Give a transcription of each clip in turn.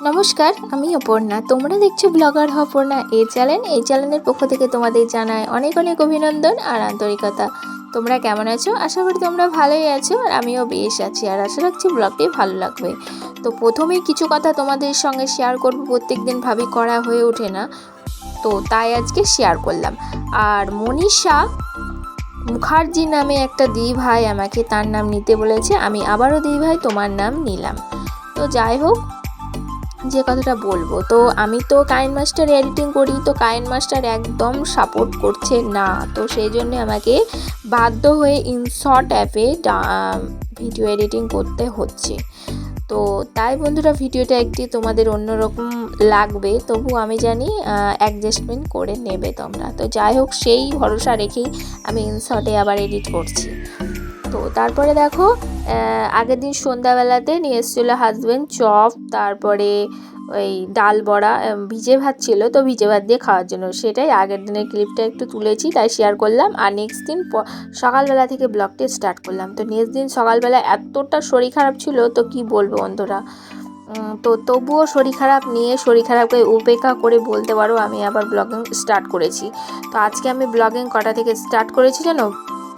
নমস্কার, আমি অপর্ণা। তোমরা দেখছো ব্লগার অপর্ণা এই চ্যানেলের পক্ষ থেকে তোমাদের জানাই অনেক অনেক অভিনন্দন আর আন্তরিকতা। তোমরা কেমন আছো? আশা করি তোমরা ভালোই আছো আর আমিও বেশ আছি, আর আশা রাখছি ব্লগটি ভালো লাগবে। তো প্রথমেই কিছু কথা তোমাদের সঙ্গে শেয়ার করব। প্রত্যেক দিন ভাবি করা হয়ে ওঠে না, তো তাই আজকে শেয়ার করলাম। আর মনীষা মুখার্জি নামে একটা দিই ভাই আমাকে তার নাম নিতে বলেছে, আমি আবারও দিই ভাই তোমার নাম নিলাম। তো যাই হোক, যে কথাটা বলবো, তো আমি তো কাইন মাস্টার এডিটিং করি, তো কাইন মাস্টার একদম সাপোর্ট করছে না, তো সেই জন্য আমাকে বাধ্য হয়ে ইনশট অ্যাপে ভিডিও এডিটিং করতে হচ্ছে। তো তাই বন্ধুরা, ভিডিওটা একটি তোমাদের অন্যরকম লাগবে, তবু আমি জানি অ্যাডজাস্টমেন্ট করে নেবে তোমরা। তো যাই হোক, সেই ভরসা রেখেই আমি ইনশটে আবার এডিট করছি। তো তারপরে দেখো, আগের দিন সন্ধ্যাবেলাতে নিয়ে এসেছিলো হাজব্যান্ড চপ, তারপরে ওই ডাল বড়া, ভিজে ভাত ছিল, তো ভিজে ভাত দিয়ে খাওয়ার জন্য, সেটাই আগের দিনের ক্লিপটা একটু তুলেছি, তাই শেয়ার করলাম। আর নেক্সট দিন সকালবেলা থেকে ব্লগটি স্টার্ট করলাম। তো নেক্সট দিন সকালবেলা এতটা শরীর খারাপ ছিল, তো কি বলবো বন্ধুরা। তো তবুও শরীর খারাপকে উপেক্ষা করে বলতে পারো আমি আবার ব্লগিং স্টার্ট করেছি। তো আজকে আমি ব্লগিং কটা থেকে স্টার্ট করেছি জানো?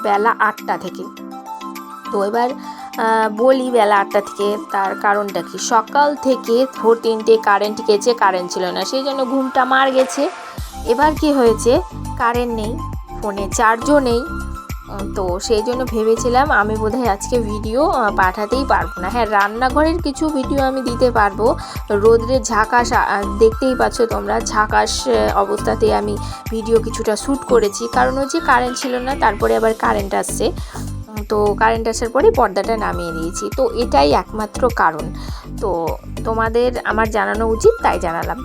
বেলা 8টা থেকে। তো এবার বলি বেলা 8টা থেকে তার কারণটা কি। সকাল থেকে ভোর 3টে কারেন্ট গেছে, কারেন্ট ছিল না, সেই জন্য ঘুমটা মার গেছে। এবার কি হয়েছে, কারেন্ট নেই, ফোনে চার্জও নেই, তো সেই জন্য ভেবেছিলাম আমি বোধহয় আজকে ভিডিও পাঠাতেই পারবো না। হ্যাঁ, রান্নাঘরের কিছু ভিডিও আমি দিতে পারবো। রোদ্রের ঝাঁকাশ দেখতেই পাচ্ছ তোমরা, ঝাঁকাশ অবস্থাতে আমি ভিডিও কিছুটা শ্যুট করেছি, কারণ হচ্ছে কারেন্ট ছিল না, তারপরে আবার কারেন্ট আসছে। তো কারেন্ট আসার পরে পর্দাটা নামিয়ে দিয়েছি, তো এটাই একমাত্র কারণ। তো তোমাদের আমার জানানো উচিত, তাই জানালাম।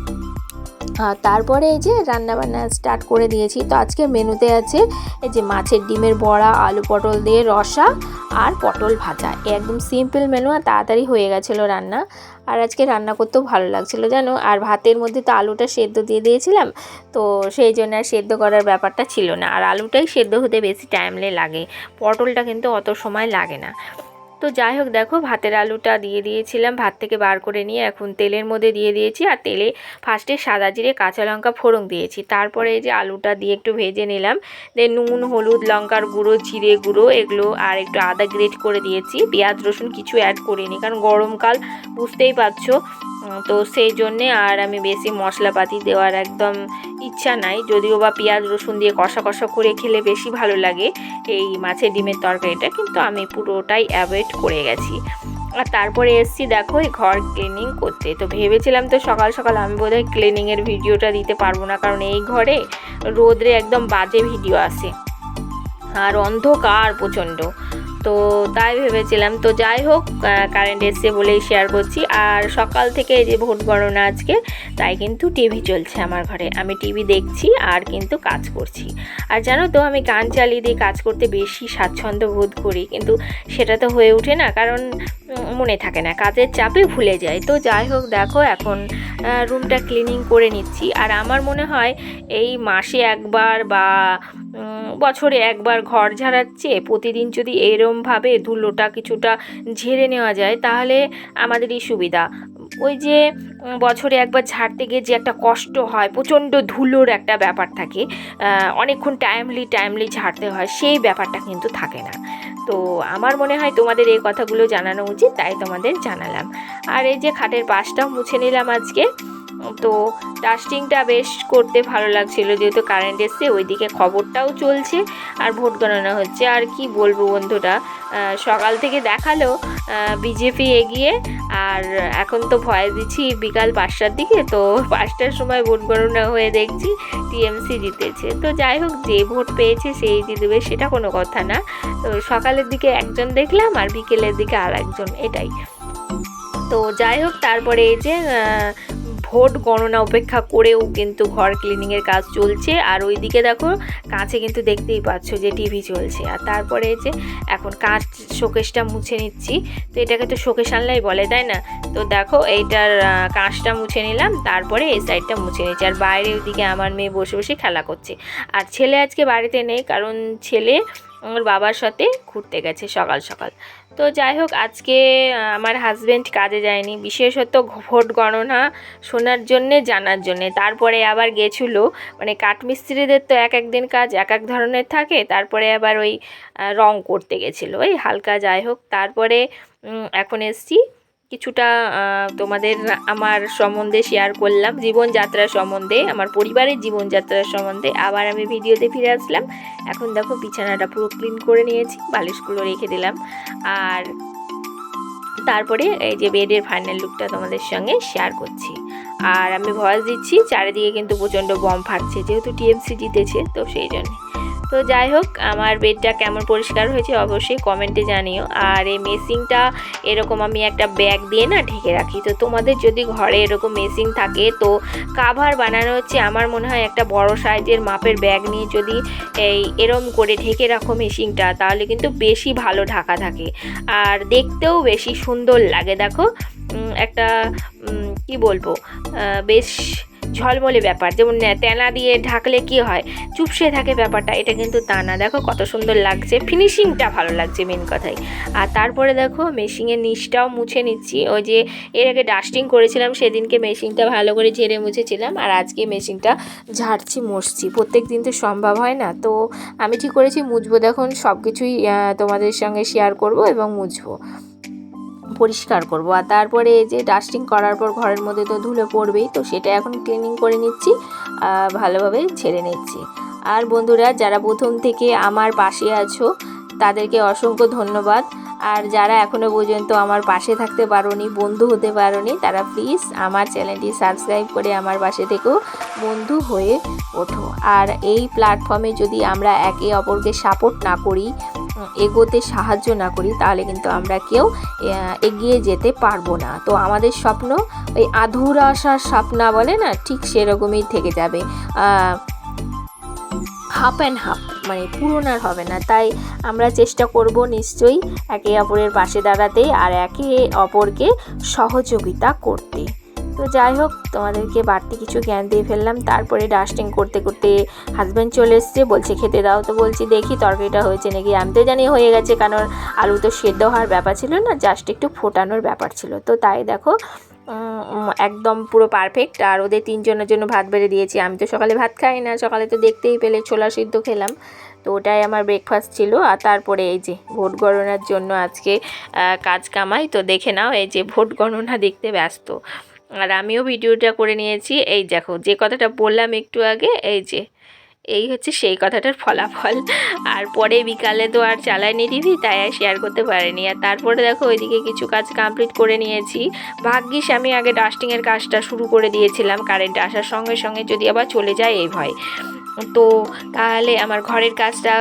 তারপরে এই যে রান্নাবান্না স্টার্ট করে দিয়েছি। তো আজকে মেনুতে আছে এই যে মাছের ডিমের বড়া, আলু পটল দিয়ে রসা আর পটল ভাজা। একদম সিম্পল মেনু, আর তাড়াতাড়ি হয়ে গেছিলো রান্না। আর আজকে রান্না করতেও ভালো লাগছিলো জানো। আর ভাতের মধ্যে তো আলুটা সেদ্ধ দিয়ে দিয়েছিলাম, তো সেই জন্য আর সেদ্ধ করার ব্যাপারটা ছিল না। আর আলুটাই সেদ্ধ হতে বেশি টাইম লাগে, পটলটা কিন্তু অত সময় লাগে না। তো যাই হোক, দেখো ভাতের আলুটা দিয়ে দিয়েছিলাম, ভাত থেকে বার করে নিয়ে এখন তেলের মধ্যে দিয়ে দিয়েছি। আর তেলে ফার্স্টে সাদা জিরে কাঁচা লঙ্কা ফোড়ন দিয়েছি, তারপরে এই যে আলুটা দিয়ে একটু ভেজে নিলাম। দেন নুন, হলুদ, লঙ্কার গুঁড়ো, জিরে গুঁড়ো এগুলো, আর একটু আদা গ্রেট করে দিয়েছি। পেঁয়াজ রসুন কিছু অ্যাড করিনি, কারণ গরমকাল বুঝতেই পারছো, তো সেই জন্যে আর আমি বেশি মশলাপাতি দেওয়ার একদম ইচ্ছা নাই। যদিও বা পেঁয়াজ রসুন দিয়ে কষা কষা করে খেলে বেশি ভালো লাগে এই মাছের ডিমের তরকারিটা, কিন্তু আমি পুরোটাই অ্যাভয়েড করে গেছি। আর তারপরে এসছি দেখো এই ঘর ক্লিনিং করতে। তো ভেবেছিলাম তো সকাল সকাল আমি বোধহয় ক্লিনিংয়ের ভিডিওটা দিতে পারবো না, কারণ এই ঘরে রোদ্রে একদম বাজে ভিডিও আসে আর অন্ধকার প্রচণ্ড, তো তাই ভেবেছিলাম। তো যাই হোক, কারেন্ট এসছে বলেই শেয়ার করছি। আর সকাল থেকে এই যে ভোট গণনা আজকে, তাই কিন্তু টিভি চলছে আমার ঘরে, আমি টিভি দেখছি আর কিন্তু কাজ করছি। আর জানো তো, আমি গান চালিয়ে দিয়ে কাজ করতে বেশি স্বাচ্ছন্দ্য বোধ করি, কিন্তু সেটা তো হয়ে ওঠে না, কারণ মনে থাকে না, কাজের চাপে ভুলে যাই। তো যাই হোক, দেখো এখন রুমটা ক্লিনিং করে নিচ্ছি। আর আমার মনে হয় এই মাসে একবার বা বছরে একবার ঘর ঝাড়াচ্ছে, প্রতিদিন যদি এরমভাবে ধুলোটা কিছুটা ঝেড়ে নেওয়া যায়, তাহলে আমাদেরই সুবিধা। ওই যে বছরে একবার ঝাড়তে গিয়ে যে একটা কষ্ট হয়, প্রচণ্ড ধুলোর একটা ব্যাপার থাকে, অনেকক্ষণ টাইমলি ঝাড়তে হয়, সেই ব্যাপারটা কিন্তু থাকে না। তো আমার মনে হয় তোমাদের এই কথাগুলো জানানো উচিত, তাই তোমাদের জানালাম। আর এই যে খাটের পাশটাও মুছে নিলাম আজকে। তো ডাস্টিংটা বেশ করতে ভালো লাগছিলো, যেহেতু কারেন্ট এসছে, ওইদিকে খবরটাও চলছে আর ভোট গণনা হচ্ছে। আর কি বলবো বন্ধুরা, সকাল থেকে দেখালো বিজেপি এগিয়ে, আর এখন তো ভয় দিচ্ছি বিকাল 5টার দিকে, তো 5টার সময় ভোট গণনা হয়ে দেখছি টিএমসি জিতেছে। তো যাই হোক, যে ভোট পেয়েছে সেই জিতবে, সেটা কোনো কথা না। তো সকালের দিকে একজন দেখলাম আর বিকেলের দিকে আর একজন, এটাই। তো যাই হোক, তারপরে এই যে ভোট গণনা উপেক্ষা করেও কিন্তু ঘর ক্লিনিংয়ের কাজ চলছে। আর ওইদিকে দেখো কাছে কিন্তু দেখতেই পাচ্ছ যে টিভি চলছে। আর তারপরে যে এখন কাঁচ শোকেসটা মুছে নিচ্ছি, তো এটাকে তো শোকেস আনলাই বলে, তাই না? তো দেখো এইটার কাঁচটা মুছে নিলাম, তারপরে এই সাইডটা মুছে নিচ্ছি। আর বাইরে ওইদিকে আমার মেয়ে বসে বসে খেলা করছে। আর ছেলে আজকে বাড়িতে নেই, কারণ ছেলে ওর বাবার সাথে ঘুরতে গেছে সকাল সকাল। তো তো যাই হোক, আজকে আমার হাজব্যান্ড কাজে যায়নি, বিশেষত ভোট গণনা শোনার জন্যে, জানার জন্যে। তারপরে আবার গেছিলো, মানে কাঠমিস্ত্রিদের তো এক এক দিন কাজ এক এক ধরনের থাকে, তারপরে আবার ওই রং করতে গেছিলো ওই হালকা। যাই হোক, তারপরে এখন এসছি কিছুটা তোমাদের আমার সম্বন্ধে শেয়ার করলাম, জীবনযাত্রা সম্বন্ধে, আমার পরিবারের জীবনযাত্রার সম্বন্ধে। আবার আমি ভিডিওতে ফিরে আসলাম। এখন দেখো বিছানাটা পুরো ক্লিন করে নিয়েছি, বালিশগুলো রেখে দিলাম, আর তারপরে এই যে বেডের ফাইনাল লুকটা তোমাদের সঙ্গে শেয়ার করছি। আর আমি ভয়েস দিচ্ছি, চারিদিকে কিন্তু প্রচণ্ড বম ফাটছে, যেহেতু টিএমসি জিতেছে তো সেই জন্যে। তো যাই হোক, আমার বেডটা কেমন পরিষ্কার হয়েছে অবশ্যই কমেন্টে জানিও। আর এই মেসিংটা এরকম আমি একটা ব্যাগ দিয়ে না ঢেকে রাখি। তো তোমাদের যদি ঘরে এরকম মেসিং থাকে, তো কাভার বানানো হচ্ছে আমার মনে হয় একটা বড় সাইজের মাপের ব্যাগ নিয়ে যদি এরম করে ঢেকে রাখো মেসিংটা, তাহলে কিন্তু বেশি ভালো ঢাকা থাকে আর দেখতেও বেশি সুন্দর লাগে। দেখো একটা কি বলবো, বেশ ঝলমলে ব্যাপার। যেমন তেনা দিয়ে ঢাকলে কি হয়, চুপসে থাকে ব্যাপারটা, এটা কিন্তু তা না। দেখো কত সুন্দর লাগছে, ফিনিশিংটা ভালো লাগছে মেন কথাই। আর তারপরে দেখো মেশিনের নিচটাও মুছে নিচ্ছি। ওই যে এর আগে ডাস্টিং করেছিলাম, সেদিনকে মেশিনটা ভালো করে ঝেড়ে মুছেছিলাম, আর আজকে মেশিনটা ঝাড়ছি, মুছছি। প্রত্যেক দিন তো সম্ভব হয় না, তো আমি ঠিক করেছি মুছবো। দেখুন সব কিছুই তোমাদের সঙ্গে শেয়ার করব এবং মুছবো, পরিষ্কার করব। আর তারপরে এই যে ডাস্টিং করার পর ঘরের মধ্যে তো ধুলো পড়বেই, তো সেটা এখন ক্লিনিং করে নিচ্ছি, ভালোভাবে ছেড়ে নিচ্ছি। আর বন্ধুরা, যারা প্রথম থেকে আমার পাশে আছো তাদেরকে অসংখ্য ধন্যবাদ। আর যারা এখনও পর্যন্ত আমার পাশে থাকতে পারোনি, বন্ধু হতে পারোনি, তারা প্লিজ আমার চ্যানেলটি সাবস্ক্রাইব করে আমার পাশে থেকেও বন্ধু হয়ে ওঠো। আর এই প্ল্যাটফর্মে যদি আমরা একে অপরকে সাপোর্ট না করি, এগোতে সাহায্য না করি, তাহলে কিন্তু আমরা কেউ এগিয়ে যেতে পারবো না। তো আমাদের স্বপ্ন ওই আধুরা আশার স্বপ্না বলে না, ঠিক সেরকমই থেকে যাবে, হাফ অ্যান্ড হাফ, মানে পূরণ আর হবে না। তাই আমরা চেষ্টা করব নিশ্চয়ই একে অপরের পাশে দাঁড়াতে আর একে অপরকে সহযোগিতা করতে। তো যাই হোক, তোমাদেরকে বাড়তি কিছু জ্ঞান দিয়ে ফেললাম। তারপরে ডাস্টিং করতে করতে হাজব্যান্ড চলে এসছে, বলছে খেতে দাও। তো বলছি দেখি তরকারিটা হয়েছে নাকি। আমি তো জানি হয়ে গেছে, কারণ আলু তো সেদ্ধ হওয়ার ব্যাপার ছিল না, জাস্ট একটু ফোটানোর ব্যাপার ছিল। তো তাই দেখো একদম পুরো পারফেক্ট। আর ওদের তিনজনের জন্য ভাত বেড়ে দিয়েছি। আমি তো সকালে ভাত খাই না, সকালে তো দেখতেই পেলে ছোলা সিদ্ধ খেলাম, তো ওটাই আমার ব্রেকফাস্ট ছিল। আর তারপরে এই যে ভোট গণনার জন্য আজকে কাজ কামাই, তো দেখে নাও এই যে ভোট গণনা দেখতে ব্যস্ত। আর আমিও ভিডিওটা করে নিয়েছি। এই দেখো যে কথাটা বললাম একটু আগে, এই হচ্ছে সেই কথাটার ফলাফল। আর পরে বিকালে তো আর চালাইনি টিভি, তাই আর শেয়ার করতে পারিনি। আর তারপরে দেখো ওইদিকে কিছু কাজ কমপ্লিট করে নিয়েছি। ভাগ্যিস আমি আগে ডাস্টিংয়ের কাজটা শুরু করে দিয়েছিলাম, কারেন্ট আসার সঙ্গে সঙ্গে যদি আবার চলে যায় এই ভয়। তো তাহলে আমার ঘরের কাজটা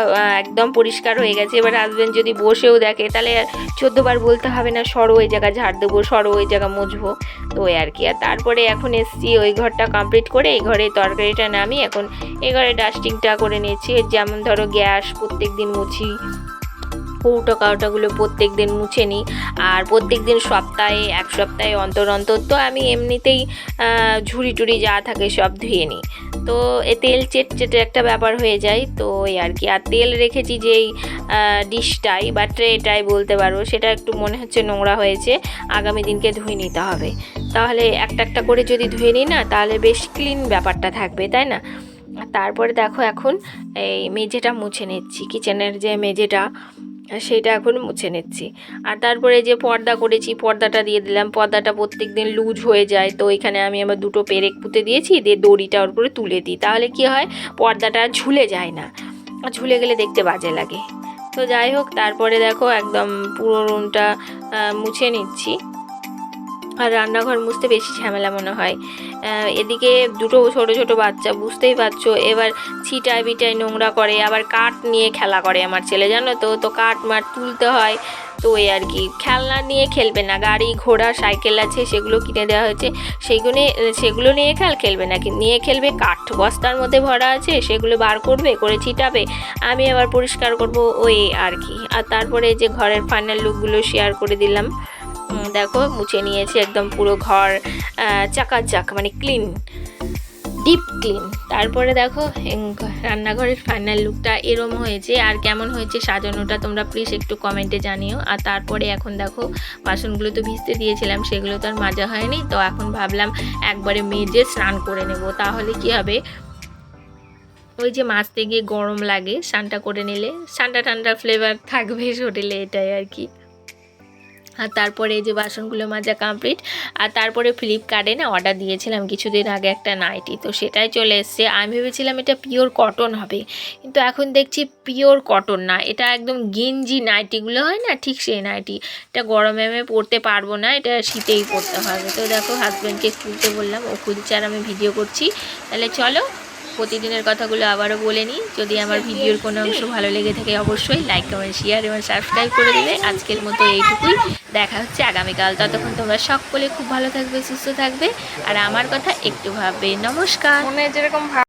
একদম পরিষ্কার হয়ে গেছে। এবার হাজব্যান্ড যদি বসেও দেখে, তাহলে 14 বার বলতে হবে না, সরো ওই জায়গা ঝাড় দেবো, সরো ওই জায়গা মুছবো, তো ওই আর কি। আর তারপরে এখন এসছি ওই ঘরটা কমপ্লিট করে, এই ঘরে তরকারিটা নামি, এখন এই ঘরে ডাস্টিংটা করে নিয়েছি। যেমন ধরো গ্যাস প্রত্যেক দিন মুছি, কৌটো কাউটাগুলো প্রত্যেক দিন মুছে নিই। আর প্রত্যেক দিন সপ্তাহে এক সপ্তাহে অন্তর অন্তর তো আমি এমনিতেই ঝুড়ি টুড়ি যা থাকে সব ধুয়ে নিই। তো এ তেল চেটচেটে একটা ব্যাপার হয়ে যায়, তো এই আর কি। আর তেল রেখেছি যেই ডিশটাই বা ট্রেটাই বলতে পারো, সেটা একটু মনে হচ্ছে নোংরা হয়েছে, আগামী দিনকে ধুয়ে নিতে হবে। তাহলে একটা একটা করে যদি ধুয়ে নিই না, তাহলে বেশ ক্লিন ব্যাপারটা থাকবে, তাই না? তারপরে দেখো এখন এই মেঝেটা মুছে নিচ্ছি, কিচেনের যে মেঝেটা সেটা এখন মুছে নিচ্ছি। আর তারপরে যে পর্দা করেছি, পর্দাটা দিয়ে দিলাম। পর্দাটা প্রত্যেক দিন লুজ হয়ে যায়, তো এখানে আমি আমার 2টো পেরেক পুঁতে দিয়েছি, দিয়ে দড়িটা ওর করে তুলে দিই, তাহলে কি হয় পর্দাটা ঝুলে যায় না, ঝুলে গেলে দেখতে বাজে লাগে। তো যাই হোক, তারপরে দেখো একদম পুরো রুমটা মুছে নিচ্ছি। আর রান্নাঘর মুছতে বেশি ঝামেলা মনে হয়। এদিকে 2টো ছোটো ছোটো বাচ্চা, বুঝতেই পারছো, এবার ছিটায় বিটায় নোংরা করে, আবার কাঠ নিয়ে খেলা করে আমার ছেলে, জানো তো। তো কাঠ মাঠ তুলতে হয়, তো এই আর কি। খেলনা নিয়ে খেলবে না, গাড়ি ঘোড়া সাইকেল আছে, সেগুলো কিনে দেওয়া হয়েছে, সেগুলো নিয়ে খেলবে না, নিয়ে খেলবে কাঠ, বস্তার মধ্যে ভরা আছে, সেগুলো বার করবে, করে ছিটাবে, আমি আবার পরিষ্কার করব, ওই আর কি। আর তারপরে যে ঘরের ফাইনাল লুকগুলো শেয়ার করে দিলাম। দেখো মুছে নিয়েছি একদম পুরো ঘর চাকাচাক, মানে ক্লিন। Deep clean. তারপরে দেখো রান্নাঘরের ফাইনাল লুকটা এরম হয়েছে, আর কেমন হয়েছে সাজানোটা তোমরা প্লিজ একটু কমেন্টে জানিও। আর তারপরে এখন দেখো বাসনগুলো তো ভিজতে দিয়েছিলাম, সেগুলো তো আর মাজা হয়নি, তো এখন ভাবলাম একবারে মেজে স্নান করে নেব, তাহলে কি হবে ওই যে মাজতে গিয়ে গরম লাগে, স্নানটা করে নিলে ঠান্ডা ঠান্ডা ফ্লেভার থাকবে শরীরে, এটাই আর কি। আর তারপরে এই যে বাসনগুলো মাজা কমপ্লিট। আর তারপরে ফ্লিপকার্টে না অর্ডার দিয়েছিলাম কিছুদিন আগে একটা নাইটি, তো সেটাই চলে এসছে। আমি ভেবেছিলাম এটা পিওর কটন হবে, কিন্তু এখন দেখছি পিওর কটন না, এটা একদম গেঞ্জি নাইটিগুলো হয় না, ঠিক সেই নাইটি। এটা গরমে আমি পরতে পারবো না, এটা শীতেই পরতে হবে। তো দেখো হাজব্যান্ডকে খুলতে বললাম, ও খুলছে আর আমি ভিডিও করছি। তাহলে চলো প্রতিদিনের কথাগুলো আবারও বলে নিই। যদি আমার ভিডিওর কোনো অংশ ভালো লেগে থাকে অবশ্যই লাইক, কমেন্ট, শেয়ার এবং সাবস্ক্রাইব করে দেবে। আজকের মতো এইটুকুই, দেখা হচ্ছে আগামীকাল। ততক্ষণ তোমরা সকলে খুব ভালো থাকবে, সুস্থ থাকবে, আর আমার কথা একটু ভাববে। নমস্কার। মনে যেরকম